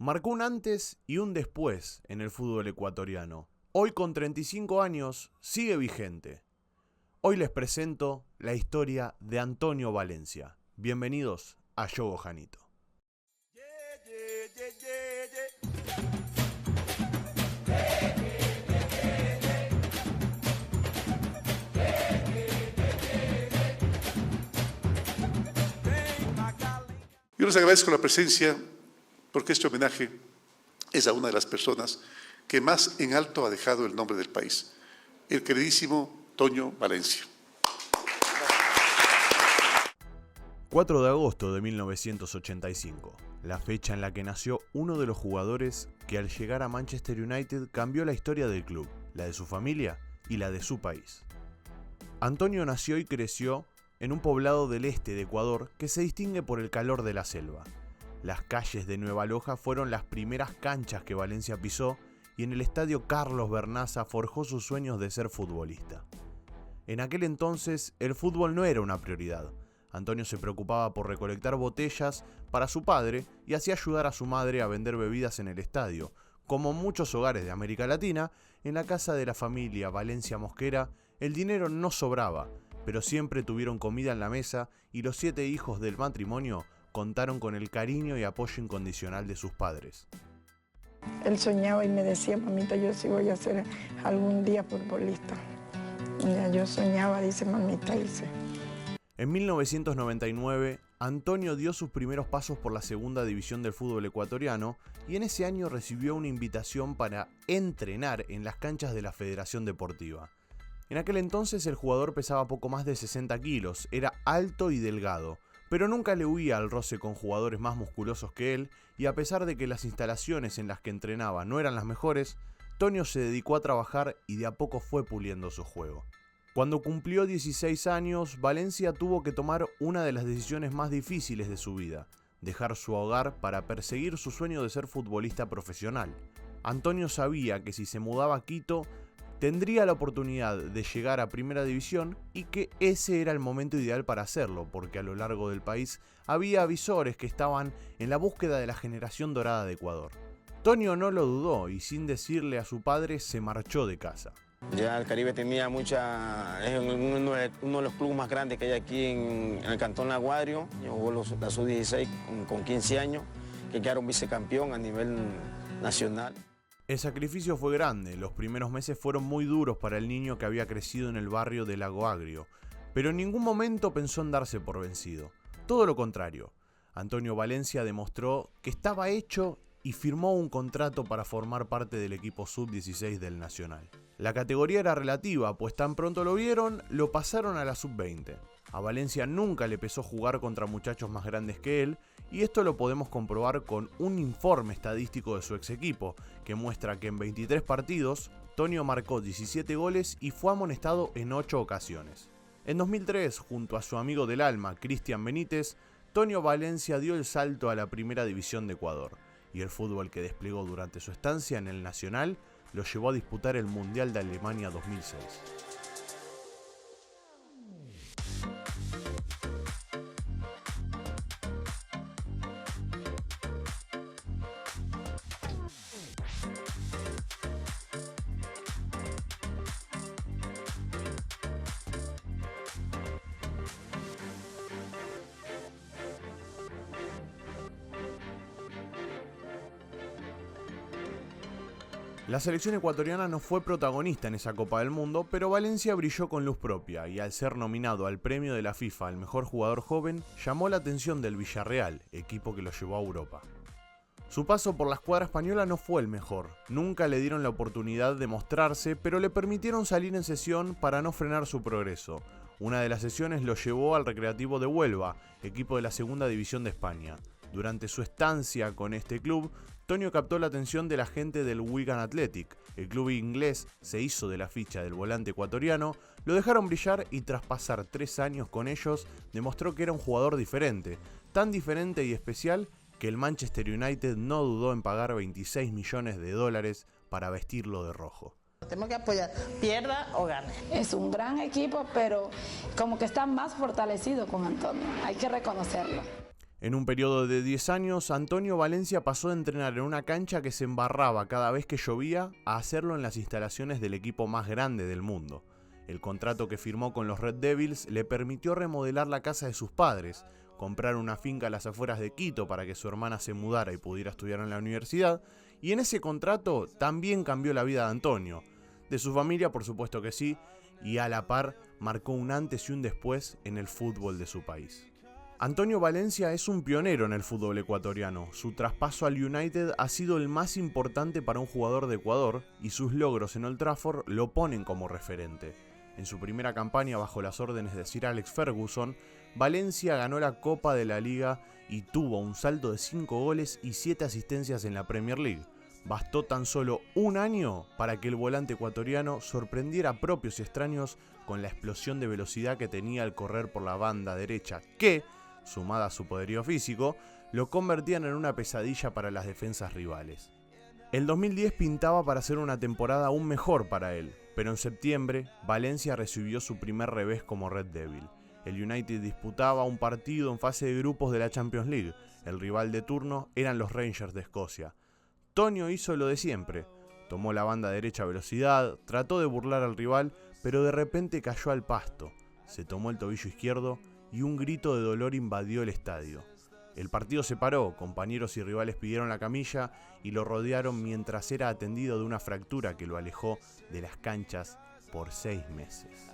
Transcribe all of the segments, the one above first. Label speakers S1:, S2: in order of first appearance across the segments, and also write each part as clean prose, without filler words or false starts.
S1: marcó un antes y un después en el fútbol ecuatoriano. Hoy con 35 años sigue vigente. Hoy les presento la historia de Antonio Valencia. Bienvenidos a Yogo Janito.
S2: Yo les agradezco la presencia porque este homenaje es a una de las personas que más en alto ha dejado el nombre del país, el queridísimo Toño Valencia.
S1: 4 de agosto de 1985, la fecha en la que nació uno de los jugadores que al llegar a Manchester United cambió la historia del club, la de su familia y la de su país. Antonio nació y creció en un poblado del este de Ecuador que se distingue por el calor de la selva. Las calles de Nueva Loja fueron las primeras canchas que Valencia pisó y en el estadio Carlos Vernaza forjó sus sueños de ser futbolista. En aquel entonces el fútbol no era una prioridad. Antonio se preocupaba por recolectar botellas para su padre y así ayudar a su madre a vender bebidas en el estadio. Como muchos hogares de América Latina, en la casa de la familia Valencia Mosquera el dinero no sobraba, pero siempre tuvieron comida en la mesa y los 7 hijos del matrimonio contaron con el cariño y apoyo incondicional de sus padres.
S3: Él soñaba y me decía, mamita, yo sí voy a ser algún día futbolista. Yo soñaba, dice mamita, dice.
S1: En 1999, Antonio dio sus primeros pasos por la segunda división del fútbol ecuatoriano y en ese año recibió una invitación para entrenar en las canchas de la Federación Deportiva. En aquel entonces el jugador pesaba poco más de 60 kilos, era alto y delgado, pero nunca le huía al roce con jugadores más musculosos que él y a pesar de que las instalaciones en las que entrenaba no eran las mejores, Toño se dedicó a trabajar y de a poco fue puliendo su juego. Cuando cumplió 16 años, Valencia tuvo que tomar una de las decisiones más difíciles de su vida, dejar su hogar para perseguir su sueño de ser futbolista profesional. Antonio sabía que si se mudaba a Quito, tendría la oportunidad de llegar a Primera División y que ese era el momento ideal para hacerlo, porque a lo largo del país había avisores que estaban en la búsqueda de la generación dorada de Ecuador. Toño no lo dudó y sin decirle a su padre se marchó de casa.
S4: Ya el Caribe tenía es uno de los clubes más grandes que hay aquí en el Cantón La Guario. Yo jugó la Sub-16 con 15 años, que quedaron vicecampeón a nivel nacional.
S1: El sacrificio fue grande, los primeros meses fueron muy duros para el niño que había crecido en el barrio de Lago Agrio, pero en ningún momento pensó en darse por vencido. Todo lo contrario, Antonio Valencia demostró que estaba hecho y firmó un contrato para formar parte del equipo Sub-16 del Nacional. La categoría era relativa, pues tan pronto lo vieron, lo pasaron a la Sub-20. A Valencia nunca le pesó jugar contra muchachos más grandes que él, y esto lo podemos comprobar con un informe estadístico de su ex equipo, que muestra que en 23 partidos, Toño marcó 17 goles y fue amonestado en 8 ocasiones. En 2003, junto a su amigo del alma, Cristian Benítez, Toño Valencia dio el salto a la Primera División de Ecuador, y el fútbol que desplegó durante su estancia en el Nacional lo llevó a disputar el Mundial de Alemania 2006. La selección ecuatoriana no fue protagonista en esa Copa del Mundo, pero Valencia brilló con luz propia y al ser nominado al premio de la FIFA al mejor jugador joven, llamó la atención del Villarreal, equipo que lo llevó a Europa. Su paso por la escuadra española no fue el mejor, nunca le dieron la oportunidad de mostrarse, pero le permitieron salir en sesión para no frenar su progreso. Una de las sesiones lo llevó al Recreativo de Huelva, equipo de la Segunda División de España. Durante su estancia con este club, Toño captó la atención de la gente del Wigan Athletic. El club inglés se hizo de la ficha del volante ecuatoriano, lo dejaron brillar y tras pasar 3 años con ellos, demostró que era un jugador diferente, tan diferente y especial que el Manchester United no dudó en pagar $26 millones para vestirlo de rojo.
S5: Tenemos que apoyar, pierda o gane.
S6: Es un gran equipo, pero como que está más fortalecido con Antonio, hay que reconocerlo.
S1: En un periodo de 10 años, Antonio Valencia pasó de entrenar en una cancha que se embarraba cada vez que llovía a hacerlo en las instalaciones del equipo más grande del mundo. El contrato que firmó con los Red Devils le permitió remodelar la casa de sus padres, comprar una finca a las afueras de Quito para que su hermana se mudara y pudiera estudiar en la universidad, y en ese contrato también cambió la vida de Antonio. De su familia, por supuesto que sí, y a la par marcó un antes y un después en el fútbol de su país. Antonio Valencia es un pionero en el fútbol ecuatoriano. Su traspaso al United ha sido el más importante para un jugador de Ecuador y sus logros en Old Trafford lo ponen como referente. En su primera campaña bajo las órdenes de Sir Alex Ferguson, Valencia ganó la Copa de la Liga y tuvo un saldo de 5 goles y 7 asistencias en la Premier League. Bastó tan solo un año para que el volante ecuatoriano sorprendiera a propios y extraños con la explosión de velocidad que tenía al correr por la banda derecha que, sumada a su poderío físico, lo convertían en una pesadilla para las defensas rivales. El 2010 pintaba para ser una temporada aún mejor para él, pero en septiembre Valencia recibió su primer revés como Red Devil. El United disputaba un partido en fase de grupos de la Champions League. El rival de turno eran los Rangers de Escocia. Tonio hizo lo de siempre. Tomó la banda derecha a velocidad, trató de burlar al rival, pero de repente cayó al pasto. Se tomó el tobillo izquierdo y un grito de dolor invadió el estadio. El partido se paró, compañeros y rivales pidieron la camilla y lo rodearon mientras era atendido de una fractura que lo alejó de las canchas por 6 meses.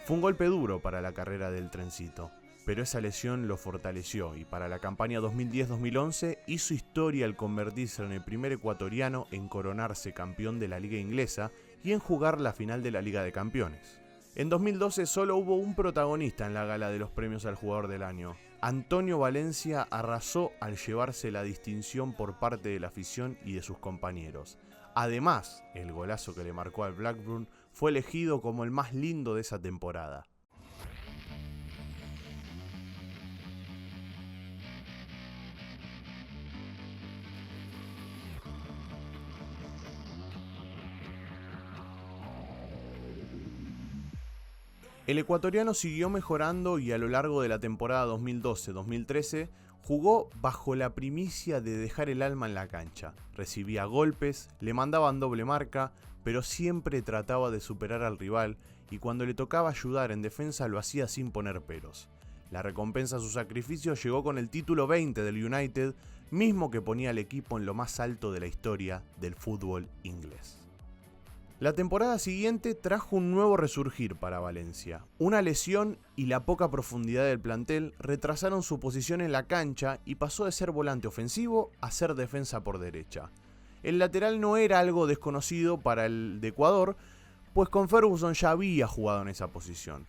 S1: Fue un golpe duro para la carrera del trencito, pero esa lesión lo fortaleció y para la campaña 2010-2011 hizo historia al convertirse en el primer ecuatoriano en coronarse campeón de la Liga Inglesa y en jugar la final de la Liga de Campeones. En 2012 solo hubo un protagonista en la gala de los premios al jugador del año. Antonio Valencia arrasó al llevarse la distinción por parte de la afición y de sus compañeros. Además, el golazo que le marcó al Blackburn fue elegido como el más lindo de esa temporada. El ecuatoriano siguió mejorando y a lo largo de la temporada 2012-2013 jugó bajo la primicia de dejar el alma en la cancha. Recibía golpes, le mandaban doble marca, pero siempre trataba de superar al rival y cuando le tocaba ayudar en defensa lo hacía sin poner peros. La recompensa a su sacrificio llegó con el título 20 del United, mismo que ponía al equipo en lo más alto de la historia del fútbol inglés. La temporada siguiente trajo un nuevo resurgir para Valencia. Una lesión y la poca profundidad del plantel retrasaron su posición en la cancha y pasó de ser volante ofensivo a ser defensa por derecha. El lateral no era algo desconocido para el de Ecuador, pues con Ferguson ya había jugado en esa posición.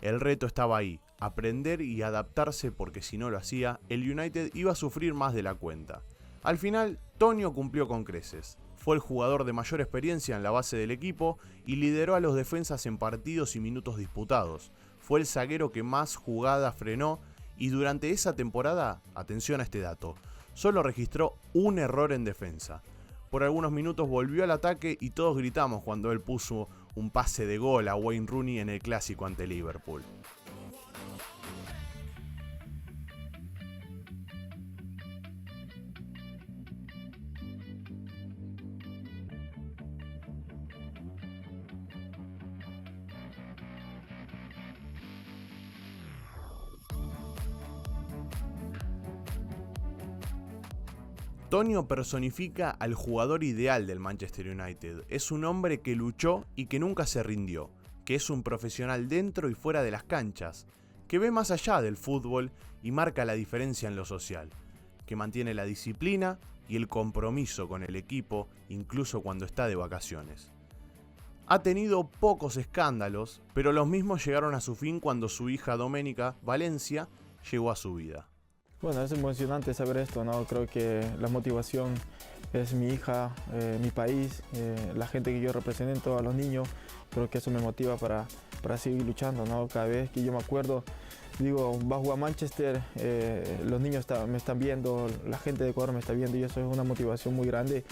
S1: El reto estaba ahí, aprender y adaptarse porque si no lo hacía, el United iba a sufrir más de la cuenta. Al final, Tonio cumplió con creces. Fue el jugador de mayor experiencia en la base del equipo y lideró a los defensas en partidos y minutos disputados. Fue el zaguero que más jugadas frenó y durante esa temporada, atención a este dato, solo registró un error en defensa. Por algunos minutos volvió al ataque y todos gritamos cuando él puso un pase de gol a Wayne Rooney en el clásico ante Liverpool. Tonio personifica al jugador ideal del Manchester United. Es un hombre que luchó y que nunca se rindió, que es un profesional dentro y fuera de las canchas, que ve más allá del fútbol y marca la diferencia en lo social, que mantiene la disciplina y el compromiso con el equipo incluso cuando está de vacaciones. Ha tenido pocos escándalos, pero los mismos llegaron a su fin cuando su hija Doménica Valencia llegó a su vida.
S6: Bueno, es emocionante saber esto, ¿no? Creo que la motivación es mi hija, mi país, la gente que yo represento, a los niños. Creo que eso me motiva para seguir luchando, ¿no? Cada vez que yo me acuerdo digo, va a jugar Manchester, los niños me están viendo, la gente de Ecuador me está viendo y eso es una motivación muy grande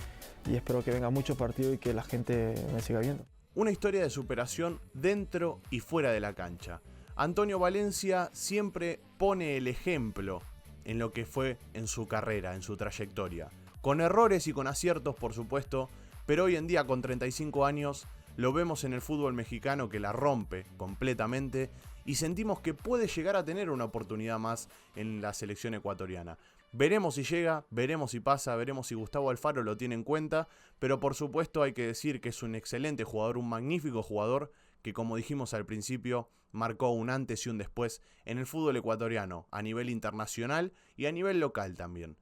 S6: y espero que venga mucho partido y que la gente me siga viendo.
S1: Una historia de superación dentro y fuera de la cancha. Antonio Valencia siempre pone el ejemplo en lo que fue en su carrera, en su trayectoria. Con errores y con aciertos, por supuesto, pero hoy en día con 35 años lo vemos en el fútbol mexicano que la rompe completamente y sentimos que puede llegar a tener una oportunidad más en la selección ecuatoriana. Veremos si llega, veremos si pasa, veremos si Gustavo Alfaro lo tiene en cuenta, pero por supuesto hay que decir que es un excelente jugador, un magnífico jugador que, como dijimos al principio, marcó un antes y un después en el fútbol ecuatoriano, a nivel internacional y a nivel local también.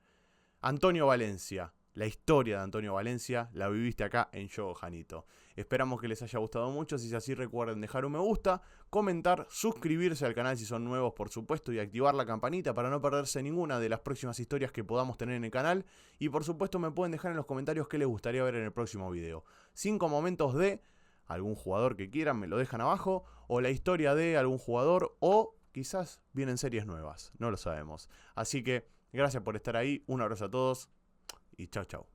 S1: Antonio Valencia, la historia de Antonio Valencia la viviste acá en Yogo Janito. Esperamos que les haya gustado mucho. Si es así, recuerden dejar un me gusta, comentar, suscribirse al canal si son nuevos, por supuesto, y activar la campanita para no perderse ninguna de las próximas historias que podamos tener en el canal. Y por supuesto me pueden dejar en los comentarios qué les gustaría ver en el próximo video. 5 momentos de algún jugador que quieran, me lo dejan abajo, o la historia de algún jugador, o quizás vienen series nuevas, no lo sabemos. Así que gracias por estar ahí, un abrazo a todos y chau chau.